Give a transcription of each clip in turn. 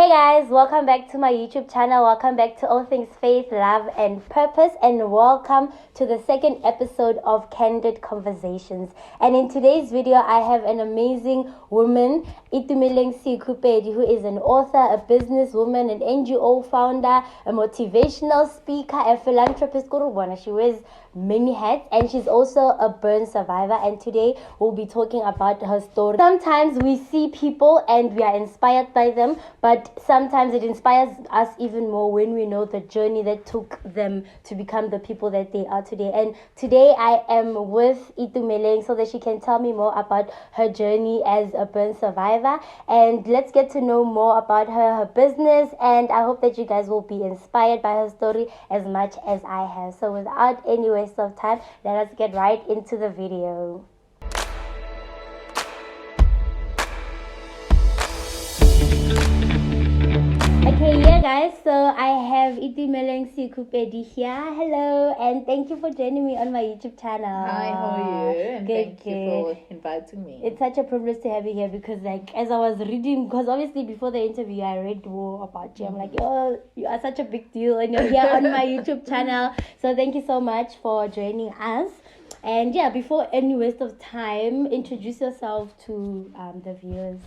Hey guys, welcome back to my YouTube channel. Welcome back to All Things Faith, Love and Purpose, and welcome to the second episode of Candid Conversations. And in today's video, I have an amazing woman, Itumeleng Sekhu, who is an author, a businesswoman, an NGO founder, a motivational speaker, a philanthropist. She wears many hats, and she's also a burn survivor. And today we'll be talking about her story. Sometimes we see people and we are inspired by them, but sometimes it inspires us even more when we know the journey that took them to become the people that they are today. And today I am with Itumeleng so that she can tell me more about her journey as a burn survivor. And let's get to know more about her business. And I hope that you guys will be inspired by her story as much as I have. So without any waste of time, let us get right into the video. Okay, yeah guys, so I have Itumeleng Sekhu here. Hello, and thank you for joining me on my YouTube channel. Hi, how are you? And thank you for inviting me. It's such a privilege to have you here because as I was reading, because obviously before the interview I read more about you. I'm like, oh, you are such a big deal and you're here on my YouTube channel. So thank you so much for joining us. And yeah, before any waste of time, introduce yourself to the viewers.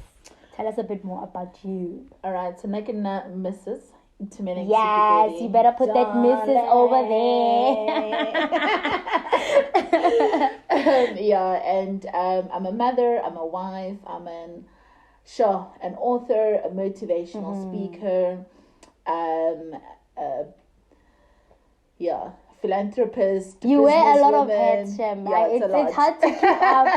Tell us a bit more about you. All right, so making Mrs. Itumeleng. Yes, you better put that Mrs. over there. I'm a mother, I'm a wife, I'm an author, a motivational speaker, philanthropist. You wear a lot of hats, Shem. Yeah, it's hard to keep up.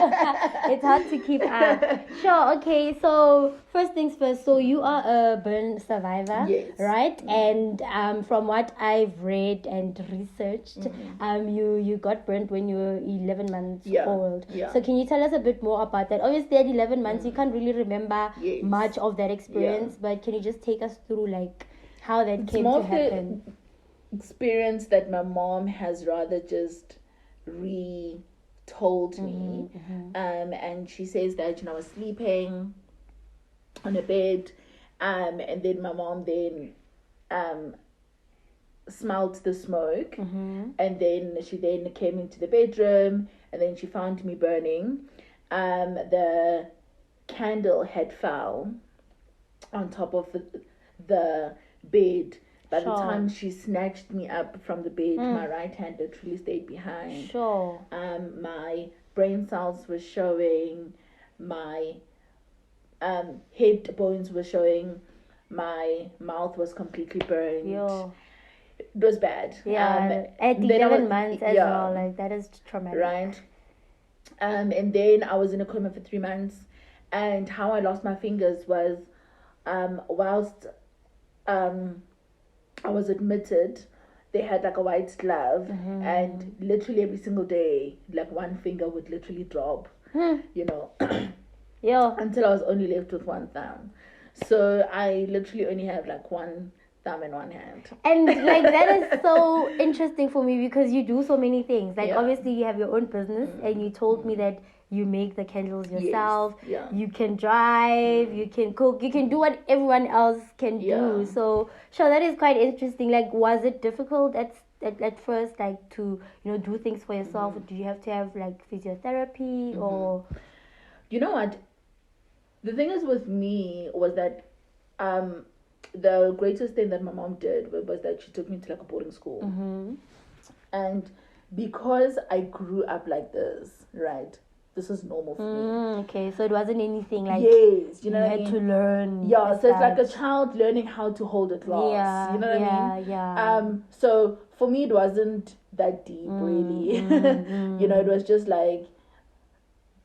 It's hard to keep up. Sure, okay, so first things first, so you are a burn survivor, yes, right? And from what I've read and researched, you got burnt when you were 11 months old. Yeah. So can you tell us a bit more about that? Obviously at 11 months you can't really remember much of that experience, but can you just take us through how that came to happen? Experience that my mom has rather just told me, and she says that I was sleeping on a bed, and then my mom then smelled the smoke, and then she came into the bedroom, and then she found me burning. The candle had fell on top of the bed. By the time she snatched me up from the bed, my right hand literally stayed behind. Sure. My brain cells were showing, my head bones were showing, my mouth was completely burned. Yo. It was bad. Yeah, at 11 months as well. That is traumatic. Right. And then I was in a coma for 3 months. And how I lost my fingers was whilst I was admitted, they had a white glove, and literally every single day, one finger would literally drop, until I was only left with one thumb. So I literally only have one thumb and one hand. And that is so interesting for me because you do so many things. Obviously you have your own business, and you told me that you make the candles yourself. Yes. Yeah. You can drive, you can cook, you can do what everyone else can do. So sure, that is quite interesting. Was it difficult at first to do things for yourself? Do you have to have physiotherapy or you know what? The thing is with me was that the greatest thing that my mom did was that she took me to a boarding school. And because I grew up like this, right? This is normal for me. Okay, so it wasn't anything yes, you had to learn. Yeah, so it's like a child learning how to hold a glass. Yeah, you know what I mean? Yeah. So for me, it wasn't that deep, really. It was just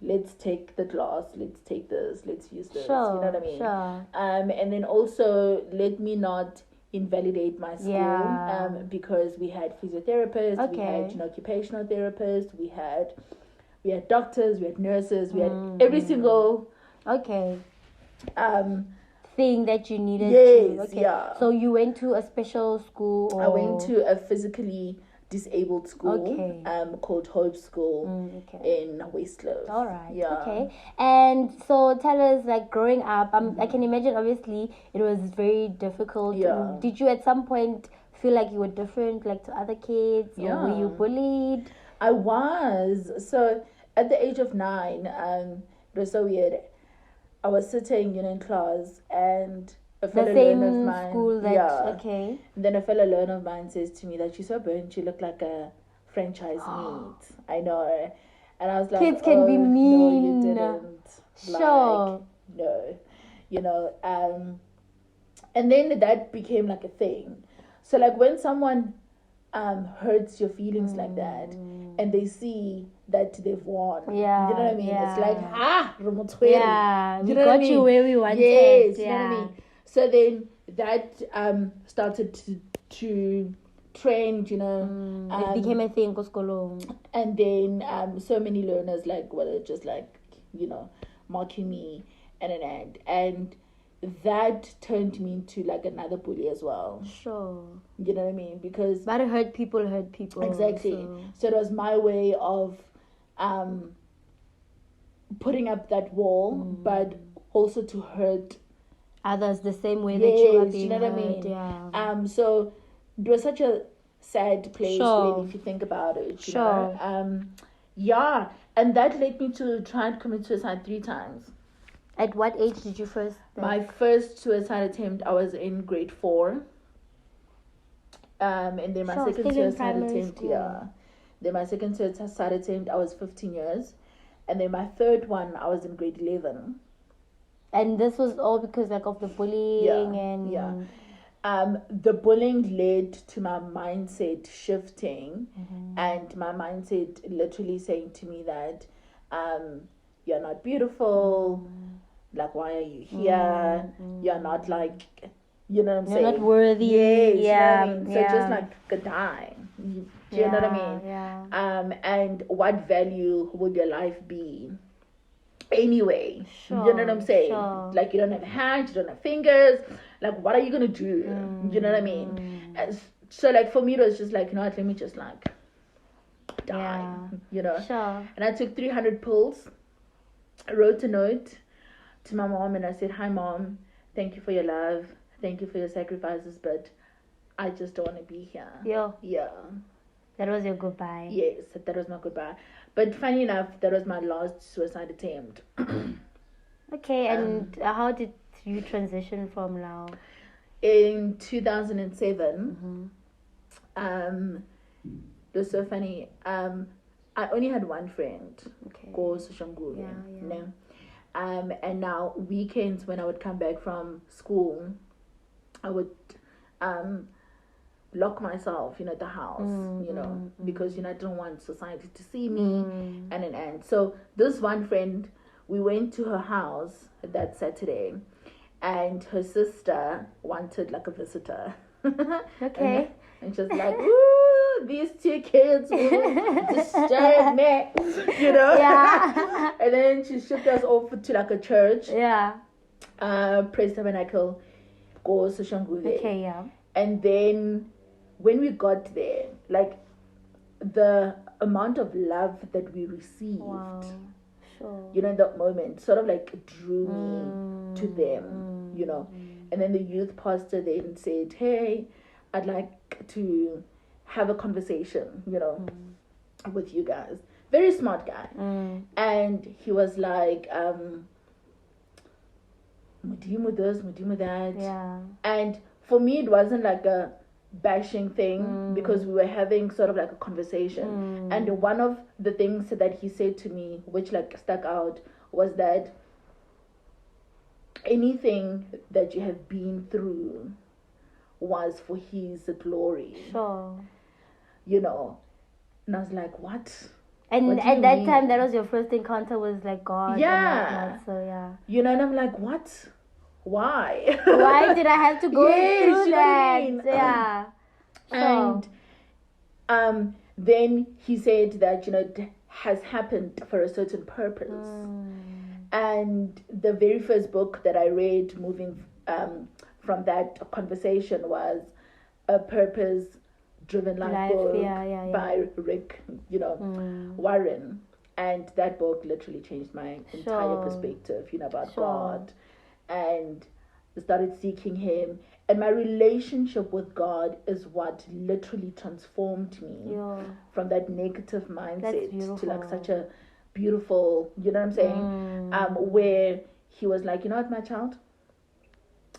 let's take the glass, let's take this, let's use this. Sure, you know what I mean? Sure. And then also let me not invalidate my school. Because we had physiotherapists, we had occupational therapists, we had doctors, we had nurses, we had every single thing that you needed. Yes, yeah. So you went to a special school? Or? I went to a physically disabled school called Hope School in Westlow. All right. Yeah. Okay. And so tell us, like, growing up, I can imagine, obviously, it was very difficult. Yeah. Did you at some point feel like you were different, like, to other kids? Or were you bullied? I was. So at the age of 9, it was so weird. I was sitting, in class, and a fellow learner of mine, school that, And then a fellow learner of mine says to me that she's so burnt, you look like a franchise meat. I know. And I was like, kids can be mean. No, you didn't. Sure. No. And then that became like a thing. So like when someone hurts your feelings like that, and they see that they've won, you know what I mean? It's like, we got you where we wanted. Yes, you know what I mean? So then that started to trend, it became a thing. And then so many learners were just mocking me and that turned me into another bully as well. Sure. You know what I mean? Because but hurt people. Exactly. So it was my way of putting up that wall, but also to hurt others the same way that you are being you know what hurt. I mean? Yeah. So it was such a sad place, really, if you think about it. You know? Yeah. And that led me to try and commit suicide 3 times. At what age did you first? My first suicide attempt, I was in grade 4. And then my second suicide attempt, Then my second suicide attempt, I was 15 years. And then my third one, I was in grade 11. And this was all because of the bullying and... Yeah. The bullying led to my mindset shifting, and my mindset literally saying to me that you're not beautiful, why are you here? You're not you know what I'm saying? You're not worthy. Yes, you know what I mean? So just die. Do you know what I mean? Yeah. And what value would your life be anyway? Sure, you know what I'm saying? Sure. You don't have hands, you don't have fingers. What are you gonna do? You know what I mean? So for me it was just you know what, let me just die. You know? Sure. And I took 300 pills. I wrote a note to my mom and I said, "Hi mom, thank you for your love, thank you for your sacrifices, but I just don't want to be here." Yeah. That was your goodbye. Yes, that was my goodbye. But funny enough, that was my last suicide attempt. Okay, and how did you transition from now? In 2007, it was so funny. I only had one friend, called Sushangulu. And now weekends when I would come back from school, I would lock myself, at the house, because I didn't want society to see me, and so this one friend, we went to her house that Saturday, and her sister wanted a visitor. Okay. And she was like, "Ooh, these 2 kids will disturb me," Yeah. And then she shipped us off to a church. Yeah. Praise Tabernacle, go Soshangule. Okay, yeah. And then when we got there, the amount of love that we received, sure. In that moment, sort of drew me to them, And then the youth pastor then said, "Hey, I'd like to have a conversation, with you guys." Very smart guy. And he was like, "Mudimu this, mudimu that." Yeah. And for me, it wasn't a bashing thing, because we were having sort of a conversation. And one of the things that he said to me, which stuck out, was that anything that you have been through was for his glory. Sure. And I was like, what? And what at that time, that was your first encounter with God. Yeah. And so yeah. And I'm like, what? Why? Why did I have to go through that? I mean? Yeah. And then he said that it has happened for a certain purpose. And the very first book that I read moving from that conversation was A Purpose Driven Life book by Rick, Warren. And that book literally changed my entire perspective, about God. And I started seeking him. And my relationship with God is what literally transformed me from that negative mindset to like such a beautiful, you know what I'm saying? Where he was like, you know what, my child?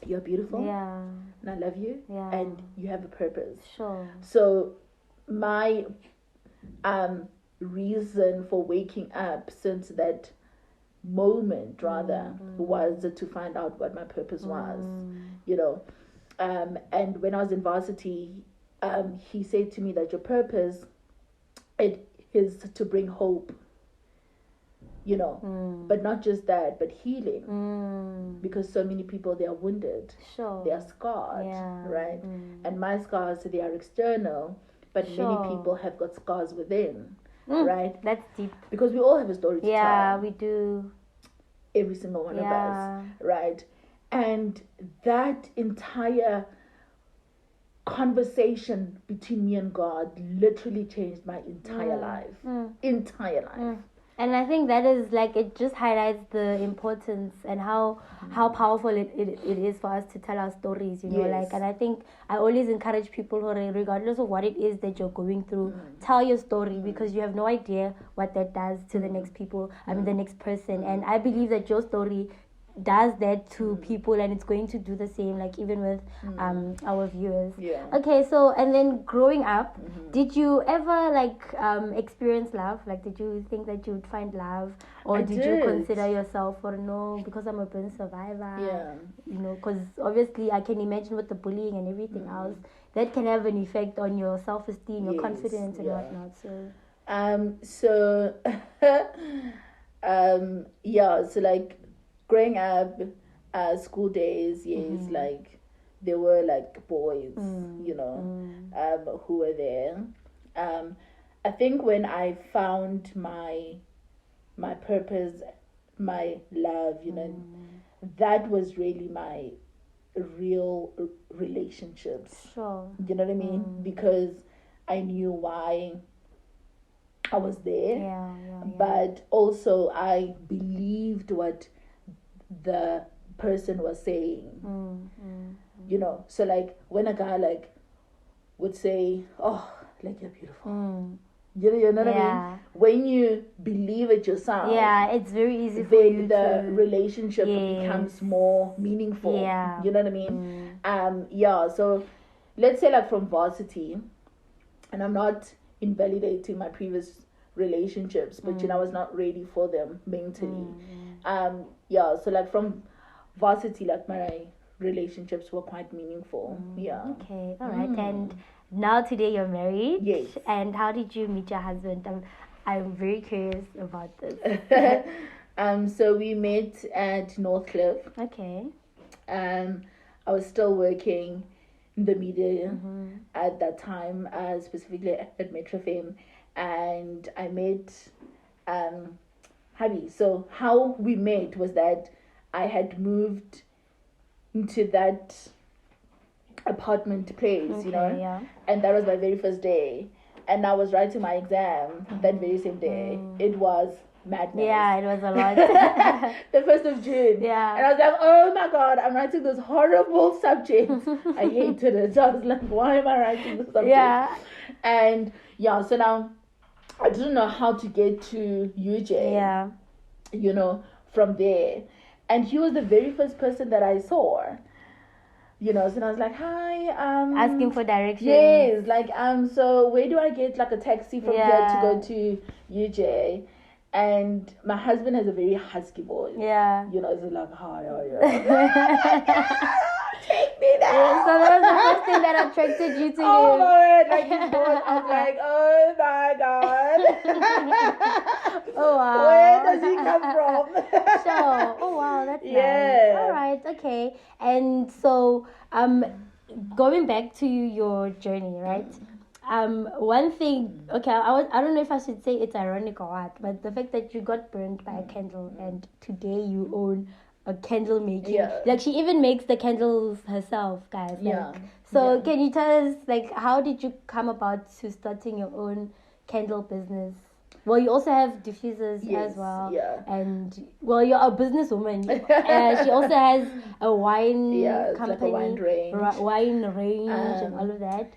You're beautiful. Yeah. And I love you. Yeah. And you have a purpose. Sure. So my reason for waking up since that moment was to find out what my purpose was, and when I was in varsity, he said to me that your purpose it is to bring hope, but not just that, but healing, because so many people, they are wounded, they are scarred, right? And my scars, they are external, but many people have got scars within, right? That's deep. Because we all have a story to tell. Yeah, we do. Every single one of us, right? And that entire conversation between me and God literally changed my entire life. And I think that is like, it just highlights the importance and how powerful it is for us to tell our stories, like, and I think I always encourage people who, regardless of what it is that you're going through, tell your story, because you have no idea what that does to the next people, the next person. And I believe that your story does that to people, and it's going to do the same, like even with our viewers. Okay, so, and then growing up, did you ever like experience love? Like, did you think that you would find love, or did you consider yourself, or no, because I'm a burn survivor, because obviously I can imagine with the bullying and everything else, that can have an effect on your self-esteem, your confidence and whatnot. So so like growing up, school days, like there were like boys, who were there. I think when I found my purpose, my love, that was really my real relationships. Sure. You know what I mean? Because I knew why I was there, but also I believed what the person was saying, so like when a guy like would say, oh, like you're beautiful, you know what I mean, when you believe it yourself, it's very easy for you the relationship becomes more meaningful, you know what I mean. So let's say like from varsity, and I'm not invalidating my previous relationships, but I was not ready for them mentally. So like from varsity, like my relationships were quite meaningful. Okay, all right. And now today you're married. Yes. And how did you meet your husband? I'm very curious about this. So we met at Northcliffe. Okay. I was still working in the media at that time, specifically at Metro FM, and I met hubby. So how we met was that I had moved into that apartment place, and that was my very first day. And I was writing my exam that very same day. It was madness. Yeah, it was a lot. The 1st of June. Yeah. And I was like, oh my God, I'm writing this horrible subject. I hated it. I was like, why am I writing this subject? Yeah. And so now I didn't know how to get to UJ, from there. And he was the very first person that I saw, so I was like, hi, asking for directions. Yes, like, so where do I get like a taxi from here to go to UJ? And my husband has a very husky voice. Yeah. It's like, hi, take me there. So that was the first thing that attracted you to him. Oh my God, like his voice, I was like, oh my God. Oh wow. Where does he come from? Sure. Oh wow, that's nice. All right, okay. And so, going back to your journey, right? One thing, okay, I don't know if I should say it's ironic or what, but the fact that you got burned by a candle and today you own a candle making. Yeah. Like she even makes the candles herself, guys. Like, Yeah. So Yeah. can you tell us, like, how did you come about to starting your own candle business? Well, you also have diffusers Yes, as well. yeah. And, well, you're a businesswoman. She also has a wine it's company. like a wine range. Wine range and all of that.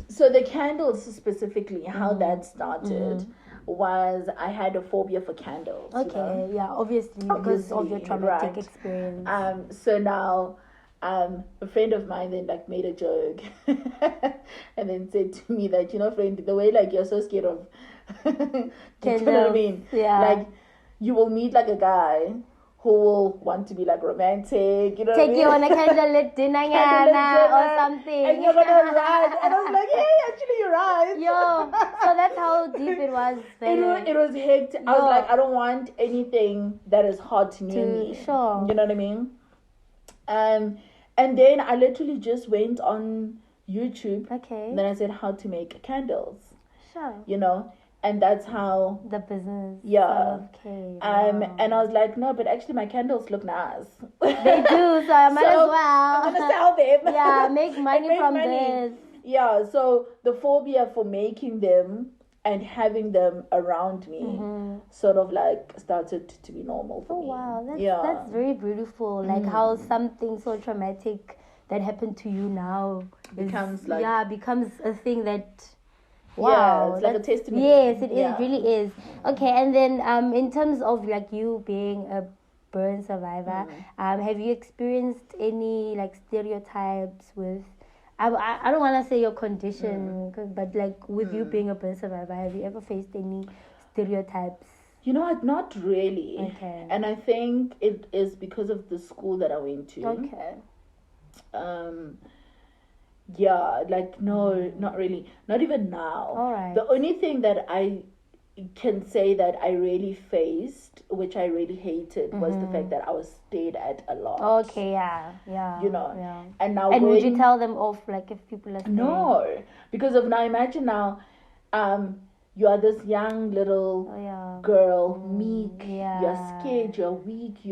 So the candles specifically, how that started was I had a phobia for candles. Okay, yeah, obviously because of your traumatic experience. So now, a friend of mine then like made a joke, and then said to me that, friend, the way like you're so scared of, you know what I mean? Yeah. Like you will meet like a guy who will want to be like romantic, you know Take what I mean? you on a candlelit dinner or something. And you're gonna run. And I was like, hey, actually you're right. Yo, so that's how deep it was then. It was hectic. I was like, I don't want anything that is hot near me. Sure. You know what I mean? And then I literally just went on YouTube. Okay. And then I said how to make candles. Sure. And that's how the business came. And I was like, no, but actually my candles look nice. They do, so I might as well. I'm gonna sell them. Yeah, make money from this. Yeah, so the phobia for making them and having them around me sort of like started to be normal for me. Oh wow, that's very beautiful. Like how something so traumatic that happened to you now becomes a thing that. Wow, it's like a testimony. Yes, it really is. Okay, and then in terms of like you being a burn survivor, have you experienced any like stereotypes with? I don't want to say your condition, but like with you being a burn survivor, have you ever faced any stereotypes? Not really. Okay. And I think it is because of the school that I went to. Okay. Yeah, like no, not really. Not even now. All right. The only thing that I can say that I really faced, which I really hated, was the fact that I was stared at a lot. Okay, yeah. Yeah. And now would you tell them off, like, if people are staring? No, because of now, imagine now, you are this young little girl, meek, you're scared, you're weak,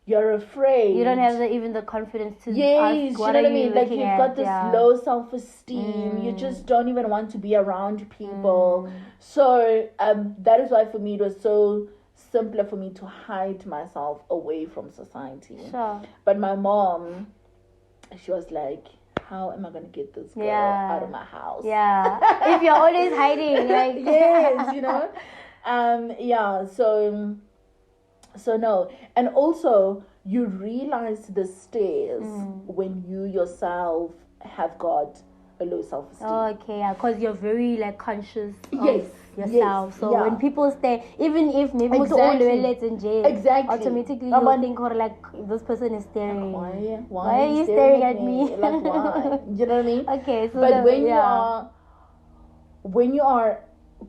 you're afraid. You don't have even the confidence to ask, what you know what I mean? Like, you've got this low self-esteem. You just don't even want to be around people. So that is why for me it was so simpler for me to hide myself away from society. Sure. But my mom, she was like, how am I going to get this girl out of my house? Yeah. If you're always hiding. Like Yes, So no. And also, you realize the stairs when you yourself have got a low self-esteem. Okay, yeah, because you're very like conscious of yourself. So when people stay, even if maybe exactly. automatically you think, or like, this person is staring. Why are you staring at me? Like, why? You know what I mean? Okay, so but when you are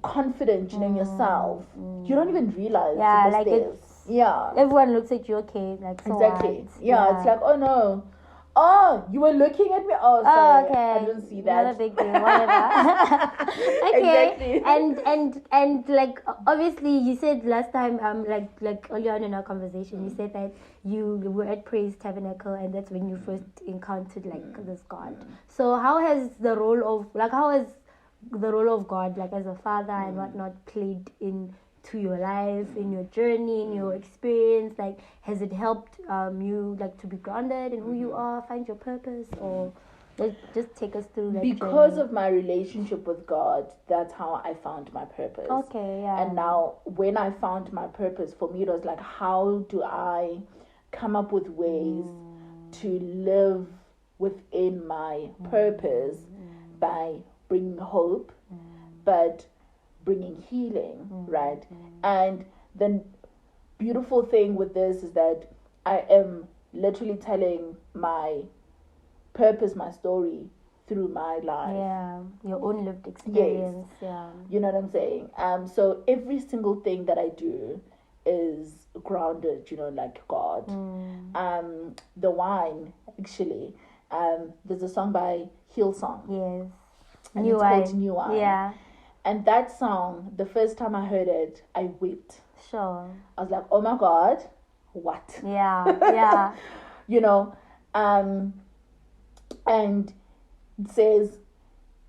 confident in yourself, you don't even realize the like stairs. Everyone looks at you, okay, like, so exactly. It's like, oh no. Oh, you were looking at me. Oh, sorry. Okay. I didn't see that. Not a big deal. Whatever. Okay. Exactly. And like, obviously you said last time, like earlier on in our conversation, you said that you were at Praise Tabernacle and that's when you first encountered like this God. So how has the role of God, like as a father and whatnot, played into your life, in your journey, in your experience? Like, has it helped you like to be grounded in who you are, find your purpose, or just take us through that because journey? of my relationship with God, that's how I found my purpose. Okay, yeah. And now when I found my purpose, for me it was like, how do I come up with ways to live within my purpose by bringing hope, but bringing healing, right? And the beautiful thing with this is that I am literally telling my purpose, my story, through my life. Yeah, your own lived experience. Yes. Yeah. You know what I'm saying? So every single thing that I do is grounded, like God. The wine, actually, there's a song by Hillsong. Yes. And it's called New Wine. Yeah. And that song, the first time I heard it, I wept. Sure. I was like, oh my God, what? Yeah. You know, and it says,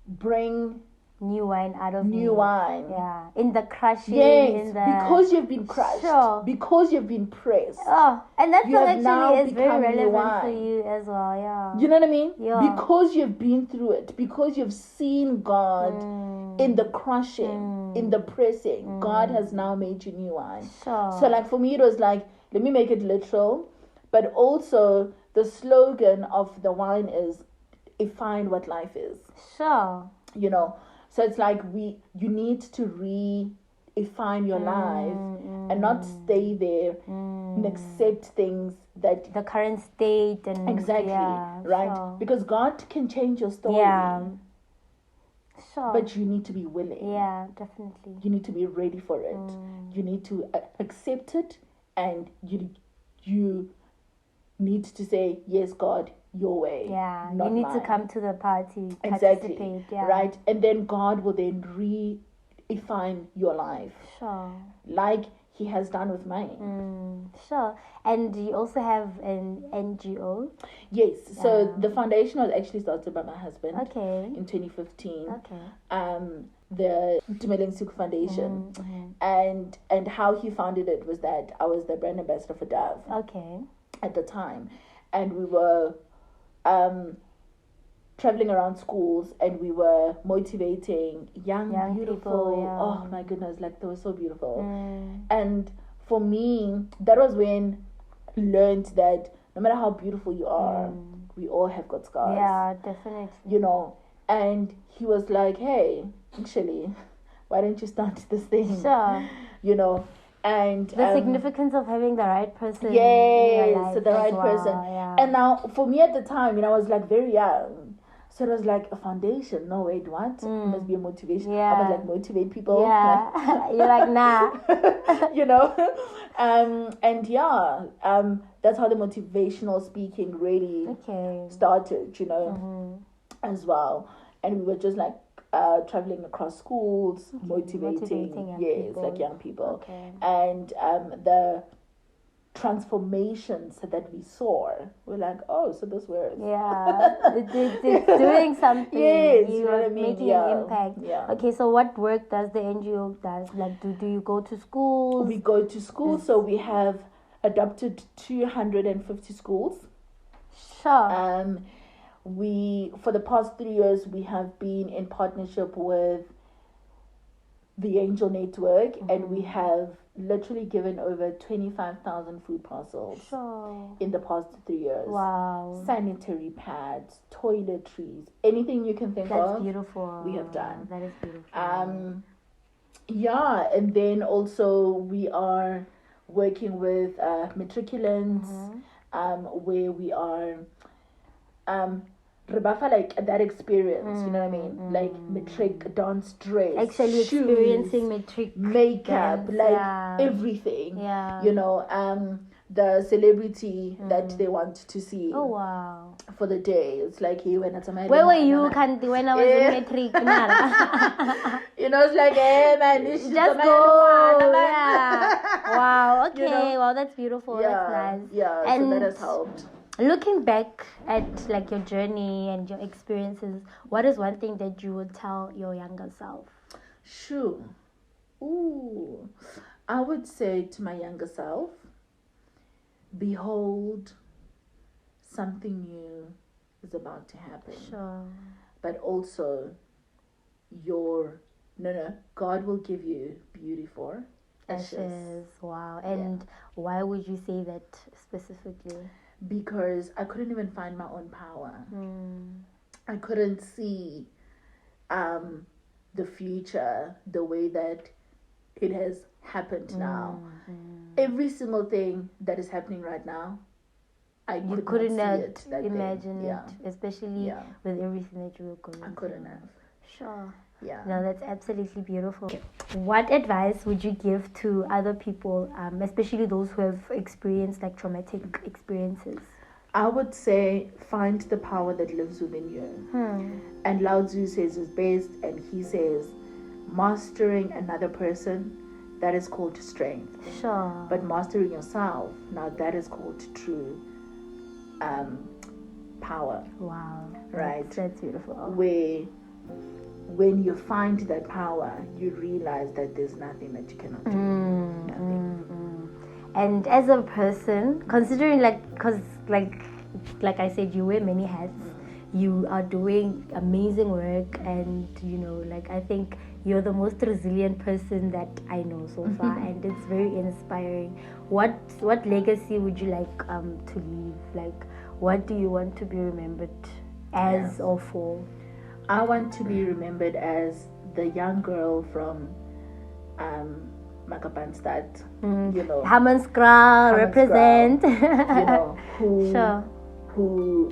bring new wine out of new me. wine. Yeah, in the crushing. Yes, in the... because you've been crushed. Sure. Because you've been pressed. Oh, and that You have now actually is very become new relevant for wine. you as well. Yeah. You know what I mean? Yeah. Because you've been through it. Because you've seen God in the crushing, in the pressing. God has now made you new wine. Sure. So like for me, it was like, let me make it literal. But also the slogan of the wine is, define what life is. Sure. You know, so it's like you need to redefine your life and not stay there and accept things that the current state and exactly right, sure. because God can change your story. Sure. But you need to be willing. Yeah, definitely. You need to be ready for it. You need to accept it, and you need to say, yes, God, your way. Yeah, not you need mine. to come to the party, Exactly. participate. Yeah. Right, and then God will then redefine your life. Sure. Like He has done with mine. Sure. And you also have an NGO. Yes. So the foundation was actually started by my husband. Okay. In 2015. Okay. The Itumeleng Sekhu Foundation, and how he founded it was that I was the brand ambassador for Dove. Okay. At the time, and we were traveling around schools, and we were motivating young beautiful people, oh my goodness, like they were so beautiful. And for me, that was when I learned that no matter how beautiful you are, we all have got scars. Yeah, definitely. You know, and he was like, hey, actually, why don't you start this thing? Sure. You know, and the significance of having the right person. Yes, the right person. Yeah. And now, for me at the time, I was like very young. So it was like a foundation. No, wait, what? It must be a motivation. Yeah. I must like motivate people. Yeah. You're like, nah. You know? And yeah, that's how the motivational speaking really started, you know, as well. And we were just like traveling across schools, motivating young people. Like young people. Okay. And the transformations that we saw, we're like, oh, so this works. Yeah, it's doing something. Yes, you know what I mean? Making an impact. Yeah. Okay, so what work does the NGO does? Like, do you go to schools? We go to schools, so we have adopted 250 schools. Sure. We, for the past 3 years, we have been in partnership with the Angel Network, and we have literally given over 25,000 food parcels in the past 3 years. Wow. Sanitary pads, toiletries, anything you can think of. That's beautiful. We have done. That is beautiful. Yeah, and then also we are working with matriculants, where we are Rebafa, like that experience, you know what I mean? Like matric dance dress, actually shoes, experiencing matric makeup, dance, like everything. Yeah. You know, the celebrity that they want to see. Oh wow. For the day. It's like, hey, when it's a man. Where were you when I was in matric? You know, it's like, hey man, this just go. Yeah. Wow, okay. You know? Wow, that's beautiful. Yeah. That's nice. Yeah, and so that has helped. Looking back at like your journey and your experiences, what is one thing that you would tell your younger self? Sure. Ooh. I would say to my younger self, behold, something new is about to happen. Sure. But also, God will give you beauty for ashes. Wow. And why would you say that specifically? Because I couldn't even find my own power. I couldn't see the future the way that it has happened now. Every single thing that is happening right now, I couldn't imagine it, especially with everything that you were going through. I couldn't have. Sure. Yeah. No, that's absolutely beautiful. What advice would you give to other people, especially those who have experienced like traumatic experiences? I would say find the power that lives within you. And Lao Tzu says it's best, and he says, mastering another person that is called strength. Sure. But mastering yourself, now that is called true power. Wow. Right? That's beautiful. Where when you find that power, you realize that there's nothing that you cannot do. Nothing. And as a person, considering because like I said, you wear many hats. You are doing amazing work, and I think you're the most resilient person that I know so far, and it's very inspiring. What legacy would you like to leave? Like, what do you want to be remembered as or for? I want to be remembered as the young girl from Makapanstad, Hammanskraal represent. Who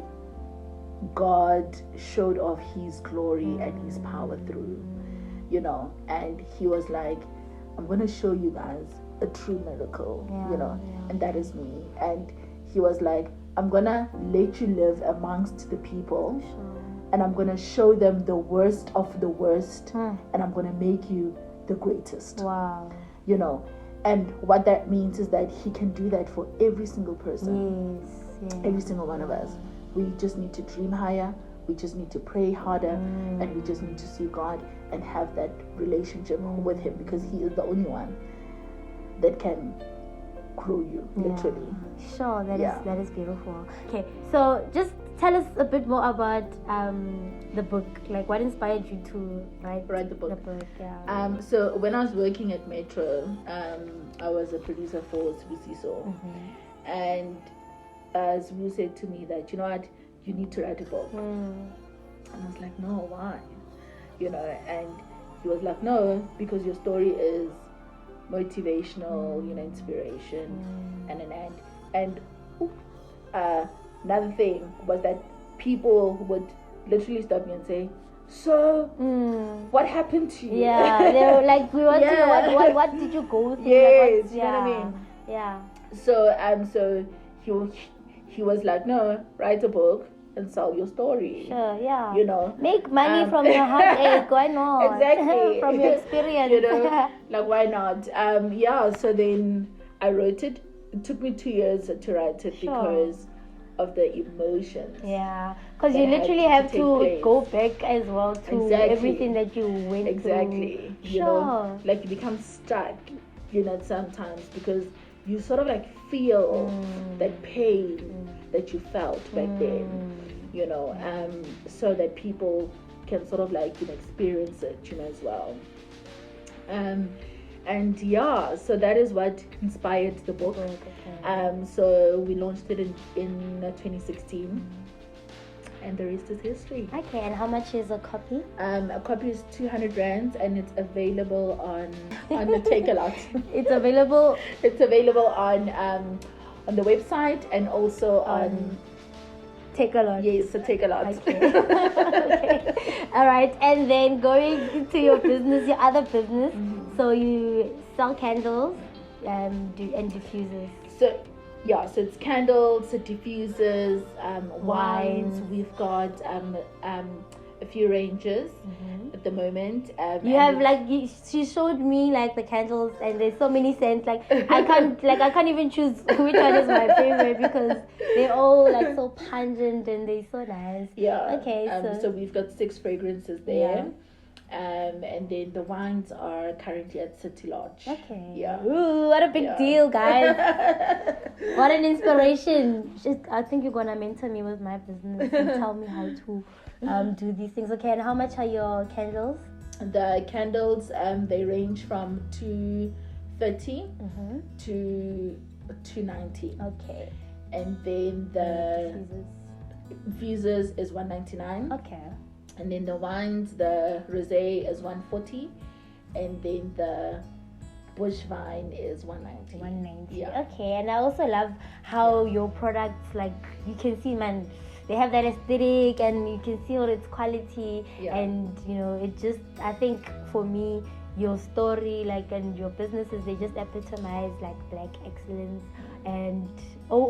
God showed off his glory and his power through, and he was like, I'm going to show you guys a true miracle, and that is me. And he was like, I'm going to let you live amongst the people, and I'm going to show them the worst of the worst, and I'm going to make you the greatest. Wow. And what that means is that he can do that for every single person. Yes. Every single one of us. We just need to dream higher, we just need to pray harder, and we just need to see God and have that relationship with him, because he is the only one that can grow you, literally. Sure, that is beautiful. Okay, so just tell us a bit more about the book. Like, what inspired you to write the book? Yeah. So when I was working at Metro, I was a producer for Sibusiso, and Zibu said to me that, you need to write a book. And I was like, no, why? And he was like, no, because your story is motivational, inspiration, and another thing was that people would literally stop me and say, so what happened to you? Yeah, they were like, we want to know what did you go through? Yes, you know what I mean? Yeah. So he was like, no, write a book and sell your story. Sure, yeah. Make money from your heartache, why not? Exactly. From your experience. Like, why not? So then I wrote it. It took me 2 years to write it because of the emotions. Yeah, because you literally have to go back as well to everything that you went through. Exactly. Like, you become stuck, sometimes, because you sort of like feel that pain that you felt back then, so that people can sort of like experience it, as well. So that is what inspired the book. So we launched it in 2016. And the rest is history. Okay, and how much is a copy? A copy is 200 rands, and it's available on the Take A Lot. It's available on the website, and also on Take A Lot. Yes, so Take A Lot. Okay. Okay. All right, and then going into your business, your other business. So you sell candles and diffusers. So it's candles, diffusers, wines. We've got a few ranges at the moment. You have she showed me the candles, and there's so many scents. I can't even choose which one is my favorite, because they're all so pungent and they're so nice. Yeah. Okay. So we've got 6 fragrances there. And then the wines are currently at City Lodge. Okay. Yeah. Ooh, what a big deal, guys. What an inspiration. I think you're gonna mentor me with my business and tell me how to do these things. Okay, and how much are your candles? The candles, they range from $230 to $290. Okay. And then the diffusers is $199. Okay. And then the wines, the rosé is $140, and then the bush vine is $190. $190. Yeah. Okay, and I also love how your products, you can see, man, they have that aesthetic, and you can see all its quality, and it just, I think for me, your story and your businesses, they just epitomize black excellence, and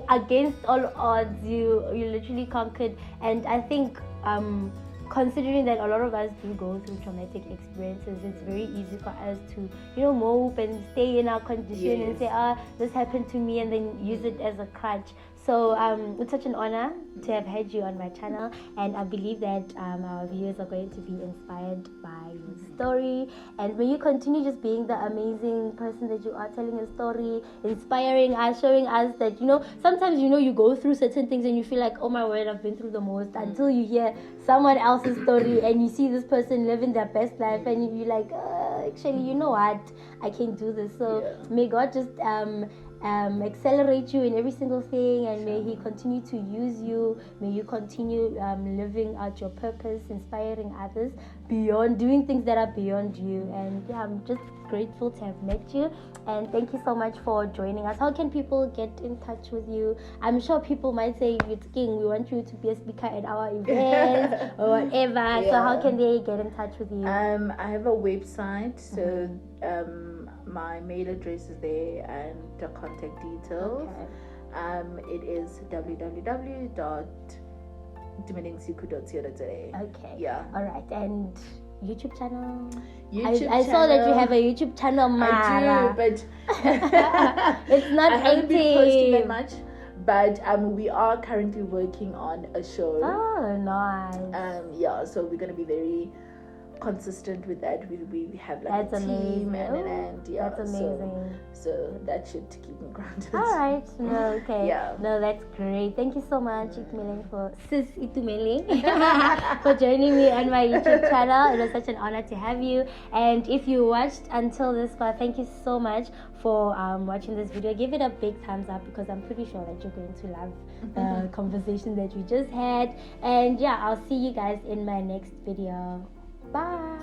against all odds, you literally conquered. And I think considering that a lot of us do go through traumatic experiences, it's very easy for us to, mope and stay in our condition and say, this happened to me, and then use it as a crutch. So it's such an honor to have had you on my channel, and I believe that our viewers are going to be inspired by your story, and may you continue just being the amazing person that you are, telling a story, inspiring us, showing us that, sometimes, you go through certain things and you feel like, oh my word, I've been through the most, until you hear someone else's story and you see this person living their best life, and you're like, actually, you know what, I can do this. So may God just accelerate you in every single thing, and may He continue to use you. May you continue living out your purpose, inspiring others beyond, doing things that are beyond you. And I'm just grateful to have met you, and thank you so much for joining us. How can people get in touch with you? I'm sure people might say, it's King, we want you to be a speaker at our events or whatever. So how can they get in touch with you? I have a website, so my mail address is there and the contact details. It is www.Itumeleng Sekhu.co.za. Okay. Yeah. All right. And YouTube channel? I saw that you have a YouTube channel, Mara. I do, but it's not I haven't been posting that active. much. But we are currently working on a show. Oh, nice. So we're gonna be very consistent with that. We have like That's a team amazing. and That's amazing. So that should keep me grounded. All right. No, okay. Yeah. No, that's great. Thank you so much, Itumeleng, for joining me on my YouTube channel. It was such an honor to have you. And if you watched until this part, thank you so much for watching this video. Give it a big thumbs up, because I'm pretty sure that you're going to love the conversation that we just had. And I'll see you guys in my next video. Bye.